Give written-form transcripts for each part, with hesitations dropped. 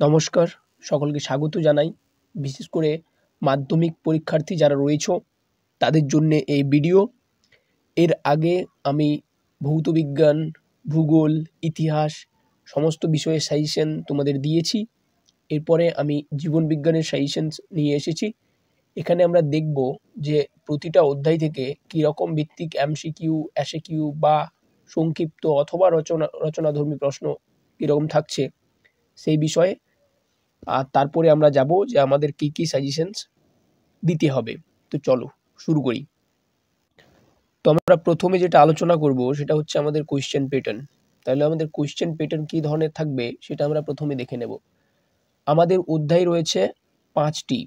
নমস্কার, সকলকে স্বাগত জানাই। বিশেষ করে মাধ্যমিক পরীক্ষার্থী যারা রয়েছো তাদের জন্যে এই ভিডিও। এর আগে আমি ভৌত বিজ্ঞান, ভূগোল, ইতিহাস সমস্ত বিষয়ের সাজেশন তোমাদের দিয়েছি। এরপরে আমি জীবন বিজ্ঞানের সাজেশনস নিয়ে এসেছি। এখানে আমরা দেখব যে প্রতিটা অধ্যায় থেকে কীরকম ভিত্তিক এমসিকিউ, এসএকিউ বা সংক্ষিপ্ত অথবা রচনাধর্মী প্রশ্ন কীরকম থাকছে সেই বিষয়ে। আর তারপরে আমরা যাব যে আমাদের কী কী সাজেশনস দিতে হবে। তো চলো শুরু করি। তো আমরা প্রথমে যেটা আলোচনা করব সেটা হচ্ছে আমাদের কোয়েশ্চেন প্যাটার্ন। তাহলে আমাদের কোয়েশ্চেন প্যাটার্ন কী ধরনের থাকবে সেটা আমরা প্রথমে দেখে নেব। আমাদের অধ্যায় রয়েছে 5টি।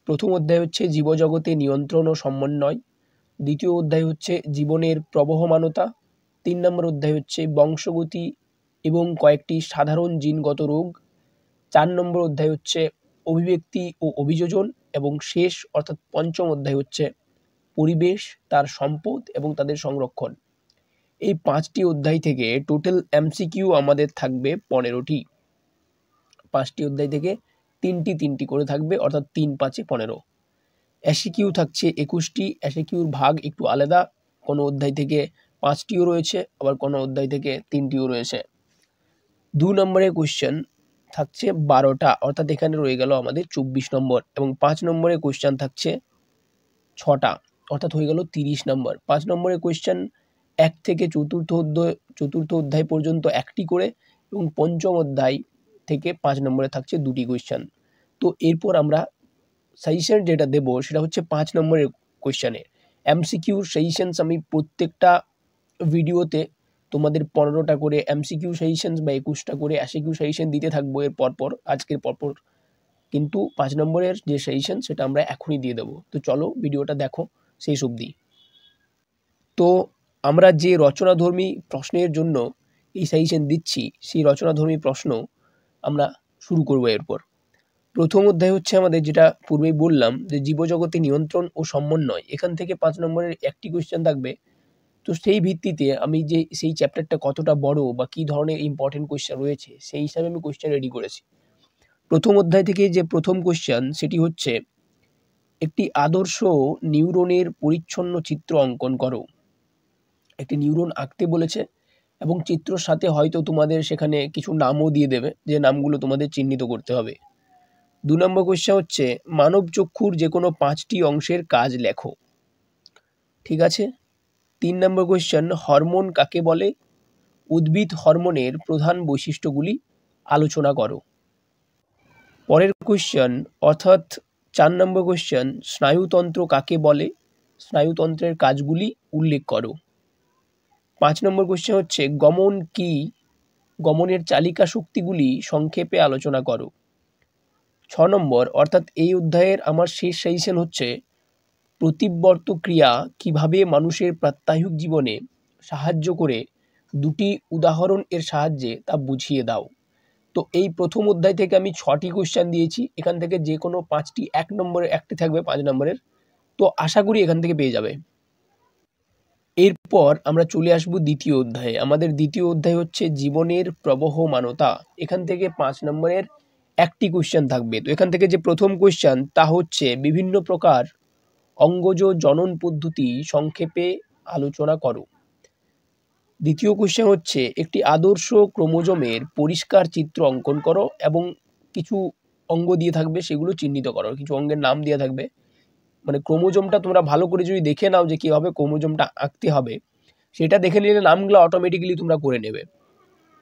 প্রথম অধ্যায় হচ্ছে জীবজগতে নিয়ন্ত্রণ ও সমন্বয়। দ্বিতীয় অধ্যায় হচ্ছে জীবনের প্রবহমানতা। 3 নম্বর অধ্যায় হচ্ছে বংশগতি এবং কয়েকটি সাধারণ জিনগত রোগ। 4 নম্বর অধ্যায় হচ্ছে অভিব্যক্তি ও অভিযোজন এবং শেষ অর্থাৎ পঞ্চম অধ্যায় হচ্ছে পরিবেশ, তার সম্পদ এবং তাদের সংরক্ষণ। এই 5টি অধ্যায় থেকে টোটাল এমসিকিউ আমাদের থাকবে 15টি। 5টি অধ্যায় থেকে 3টি করে থাকবে, অর্থাৎ 3 5 15। এসিকিউ থাকছে 21টি। এসিকিউর ভাগ একটু আলাদা, কোনো অধ্যায় থেকে 5টিও রয়েছে, আবার কোনো অধ্যায় থেকে 3টিও রয়েছে। 2 নম্বরের কোয়েশ্চেন থাকছে 12টা, অর্থাৎ এখানে রয়ে গেল আমাদের 24 নম্বর। এবং 5 নম্বরের কোয়েশ্চেন থাকছে 6টা, অর্থাৎ হয়ে গেল 30 নম্বর। 5 নম্বরের কোয়েশ্চেন 1 থেকে চতুর্থ অধ্যায় পর্যন্ত 1টি করে, এবং পঞ্চম অধ্যায় থেকে 5 নম্বরে থাকছে 2টি কোয়েশ্চেন। তো এরপর আমরা সাজেশন যেটা দেব সেটা হচ্ছে 5 নম্বরের কোয়েশ্চেনের এমসিকিউ সাজেশনস। আমি প্রত্যেকটা ভিডিওতে তোমাদের 15টা করে এমসিকিউ সাজেশনস বা 21টা করে এসিকিউ সাজেশন দিতে থাকবো এর পরপর, আজকের পরপর। কিন্তু 5 নম্বরের যে সাজেশন সেটা আমরা এখনই দিয়ে দেবো। তো চলো ভিডিওটা দেখো সেই অবধি। তো আমরা যে রচনাধর্মী প্রশ্নের জন্য এই সাজেশন দিচ্ছি সেই রচনাধর্মী প্রশ্ন আমরা শুরু করবো এরপর। প্রথম অধ্যায় হচ্ছে আমাদের, যেটা পূর্বেই বললাম, যে জীবজগতে নিয়ন্ত্রণ ও সমন্বয়। এখান থেকে 5 নম্বরের একটি কোয়েশ্চেন থাকবে। তো সেই ভিত্তিতে আমি যে সেই চ্যাপ্টারটা কতটা বড় বা কী ধরনের ইম্পর্টেন্ট কোয়েশ্চেন রয়েছে সেই হিসাবে আমি কোয়েশ্চেন রেডি করেছি। প্রথম অধ্যায় থেকে যে প্রথম কোয়েশ্চেন সেটি হচ্ছে, একটি আদর্শ নিউরনের পরিচ্ছন্ন চিত্র অঙ্কন করো। একটি নিউরন আঁকতে বলেছে এবং চিত্রর সাথে হয়তো তোমাদের সেখানে কিছু নামও দিয়ে দেবে, যে নামগুলো তোমাদের চিহ্নিত করতে হবে। 2 নম্বর কোয়েশ্চেন হচ্ছে, মানব চক্ষুর যে কোনো 5টি অংশের কাজ লেখো। ঠিক আছে। 3 নম্বর কোয়েশ্চেন, হরমোন কাকে বলে? উদ্ভিদ হরমোনের প্রধান বৈশিষ্ট্যগুলি আলোচনা করো। পরের কোয়েশ্চেন অর্থাৎ 4 নম্বর কোয়েশ্চেন, স্নায়ুতন্ত্র কাকে বলে? স্নায়ুতন্ত্রের কাজগুলি উল্লেখ করো। 5 নম্বর কোয়েশ্চেন হচ্ছে, গমন কি? গমনের চালিকা শক্তিগুলি সংক্ষেপে আলোচনা করো। 6 নম্বর অর্থাৎ এই অধ্যায়ের আমার শেষ সাজেশন হচ্ছে, প্রতিবর্ত ক্রিয়া কিভাবে মানুষের প্রাত্যহিক জীবনে সাহায্য করে 2টি উদাহরণ এর সাহায্যে তা বুঝিয়ে দাও। তো এই প্রথম অধ্যায় থেকে আমি 6টি কোয়েশ্চেন দিয়েছি। এখান থেকে যে কোনো 5টি, 1 নম্বরের একটি থাকবে 5 নম্বরের। তো আশা করি এখান থেকে পেয়ে যাবে। এরপর আমরা চলে আসব দ্বিতীয় অধ্যায়ে। আমাদের দ্বিতীয় অধ্যায় হচ্ছে জীবনের প্রবহমানতা। এখান থেকে 5 নম্বরের একটি কোয়েশ্চেন থাকবে। তো এখান থেকে যে প্রথম কোয়েশ্চেন তা হচ্ছে, বিভিন্ন প্রকার অঙ্গজ জনন পদ্ধতি সংক্ষেপে আলোচনা করো। দ্বিতীয় কোয়েশ্চেন হচ্ছে, একটি আদর্শ ক্রোমোজোমের পরিষ্কার চিত্র অঙ্কন করো এবং কিছু অঙ্গ দিয়ে থাকবে, সেগুলো চিহ্নিত করো। কিছু অঙ্গের নাম দেওয়া থাকবে, মানে ক্রোমোজোমটা তোমরা ভালো করে যদি দেখে নাও যে কীভাবে ক্রোমোজোমটা আঁকতে হবে, সেটা দেখে নিলে নামগুলো অটোমেটিক্যালি তোমরা করে নেবে।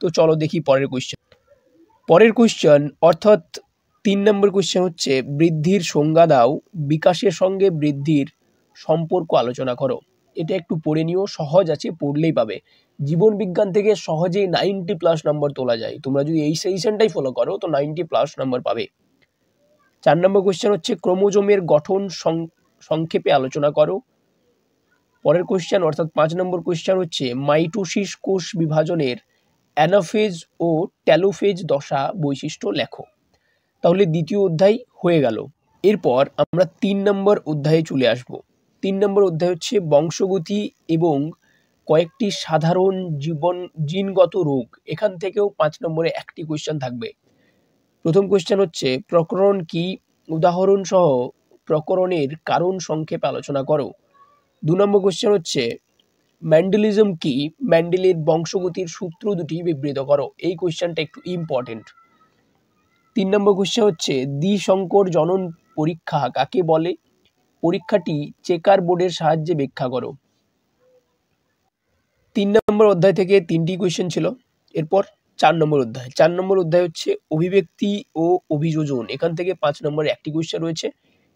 তো চলো দেখি পরের কোয়েশ্চেন। পরের কোয়েশ্চেন অর্থাৎ 3 নম্বর কোয়েশ্চেন হচ্ছে, বৃদ্ধির সংজ্ঞা দাও, বিকাশের সঙ্গে বৃদ্ধির সম্পর্ক আলোচনা করো। এটা একটু পড়ে নিও, সহজ আছে, পড়লেই পাবে। জীবন বিজ্ঞান থেকে সহজেই 90+ নম্বর তোলা যায়। তোমরা যদি এই সাজেশনটাই ফলো করো তো 90+ নম্বর পাবে। 4 নম্বর কোয়েশ্চেন হচ্ছে, ক্রোমোজোমের গঠন সংক্ষেপে আলোচনা করো। পরের কোয়েশ্চেন অর্থাৎ 5 নম্বর কোয়েশ্চেন হচ্ছে, মাইটোসিস কোষ বিভাজনের অ্যানাফেজ ও টেলোফেজ দশা বৈশিষ্ট্য লেখো। তাহলে দ্বিতীয় অধ্যায় হয়ে গেল। এরপর আমরা 3 নম্বর অধ্যায়ে চলে আসব। 3 নম্বর অধ্যায় হচ্ছে বংশগতি এবং কয়েকটি সাধারণ জিনগত রোগ। এখান থেকেও 5 নম্বরে একটি কোয়েশ্চেন থাকবে। প্রথম কোয়েশ্চেন হচ্ছে প্রকরণ কি, উদাহরণ সহ প্রকরণের কারণ সংক্ষেপে আলোচনা করো। 2 নম্বর কোয়েশ্চেন হচ্ছে ম্যান্ডেলিজম কি, ম্যান্ডেলের বংশগতির সূত্র দুটি বিবৃত করো। এই কোয়েশ্চেনটা একটু ইম্পর্টেন্ট। 3 নম্বর কোয়েশ্চেন হচ্ছে দ্বিসংকর জনন পরীক্ষা কাকে বলে, পরীক্ষাটি চেকার বোর্ডের সাহায্যে ব্যাখ্যা করো। 3 নম্বর অধ্যায় থেকে 3টি কোয়েশ্চেন ছিল। এরপর 4 নম্বর অধ্যায়। 4 নম্বর অধ্যায় হচ্ছে অভিব্যক্তি ও অভিযোজন। এখান থেকে 5 নম্বরে একটি কোয়েশ্চেন রয়েছে।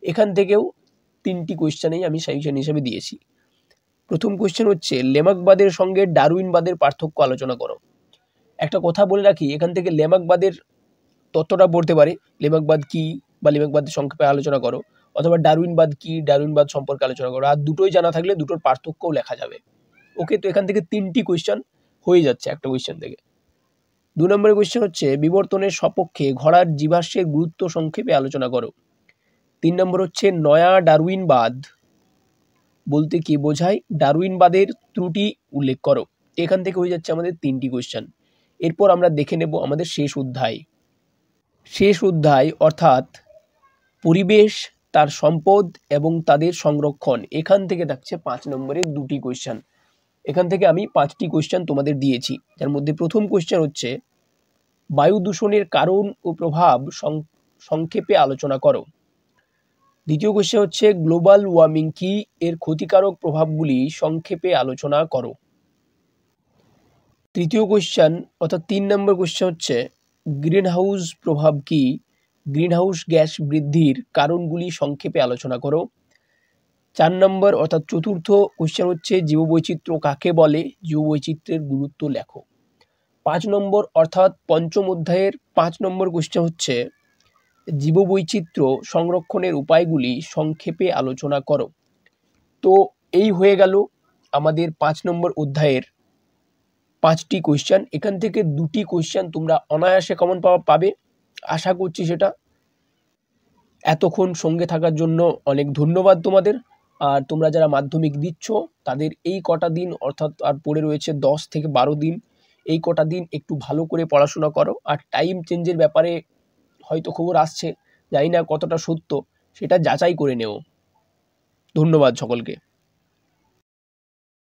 এখান থেকেও 3টি কোয়েশ্চেনই আমি সাজেশন হিসেবে দিয়েছি। প্রথম কোয়েশ্চেন হচ্ছে লেমাকবাদের সঙ্গে ডারউইনবাদের পার্থক্য আলোচনা করো। একটা কথা বলে রাখি, এখান থেকে লেমাকবাদের তত্ত্বটা পড়তে পারে, লেমাকবাদ কি বা লেমাকবাদের সংক্ষেপে আলোচনা করো, অথবা ডারউইনবাদ কি, ডারউইনবাদ সম্পর্কে আলোচনা করো। আর দুটোই জানা থাকলে দুটোর পার্থক্যও লেখা যাবে। ওকে, তো এখান থেকে 3টি কোয়েশ্চেন হয়ে যাচ্ছে একটা কোয়েশ্চেন থেকে। 2 নম্বরের কোয়েশ্চেন হচ্ছে বিবর্তনের সপক্ষে ঘোড়ার জীবাশ্মের গুরুত্ব সংক্ষেপে আলোচনা করো। 3 নম্বর হচ্ছে নয়া ডারউইনবাদ বলতে কি বোঝায়, ডারউইনবাদের ত্রুটি উল্লেখ করো। এখান থেকে হয়ে যাচ্ছে আমাদের 3টি কোয়েশ্চেন। এরপর আমরা দেখে নেব আমাদের শেষ অধ্যায়। শেষ অধ্যায় অর্থাৎ পরিবেশ, তার সম্পদ এবং তাদের সংরক্ষণ। এখান থেকে থাকছে 5 নম্বরের 2টি কোয়েশ্চেন। এখান থেকে আমি 5টি কোয়েশ্চেন তোমাদের দিয়েছি, যার মধ্যে প্রথম কোয়েশ্চেন হচ্ছে বায়ু দূষণের কারণ ও প্রভাব সংক্ষেপে আলোচনা করো। দ্বিতীয় কোয়েশ্চেন হচ্ছে গ্লোবাল ওয়ার্মিং কি, এর ক্ষতিকারক প্রভাবগুলি সংক্ষেপে আলোচনা করো। তৃতীয় কোয়েশ্চেন অর্থাৎ 3 নম্বর কোয়েশ্চেন হচ্ছে গ্রিনহাউস প্রভাব কি, গ্রিনহাউস গ্যাস বৃদ্ধির কারণগুলি সংক্ষেপে আলোচনা করো। 4 নম্বর অর্থাৎ চতুর্থ কোয়েশ্চেন হচ্ছে জীববৈচিত্র্য কাকে বলে, জীববৈচিত্র্যের গুরুত্ব লেখো। 5 নম্বর অর্থাৎ পঞ্চম অধ্যায়ের 5 নম্বর কোয়েশ্চেন হচ্ছে জীববৈচিত্র্য সংরক্ষণের উপায়গুলি সংক্ষেপে আলোচনা করো। তো এই হয়ে গেল আমাদের 5 নম্বর অধ্যায়ের 5টি কোয়েশ্চেন। এখান থেকে 2টি কোয়েশ্চেন তোমরা অনায়াসে কমন পাবে, আশা করছি সেটা। এতক্ষণ সঙ্গে থাকার জন্য অনেক ধন্যবাদ তোমাদের। আর তোমরা যারা মাধ্যমিক দিচ্ছ তাদের এই কটা দিন, অর্থাৎ আর পড়ে রয়েছে 10 থেকে 12 দিন, এই কটা দিন একটু ভালো করে পড়াশোনা করো। আর টাইম চেঞ্জের ব্যাপারে হয়তো খবর আসছে, জানি না কতটা সত্য, সেটা যাচাই করে নেও। ধন্যবাদ সকলকে।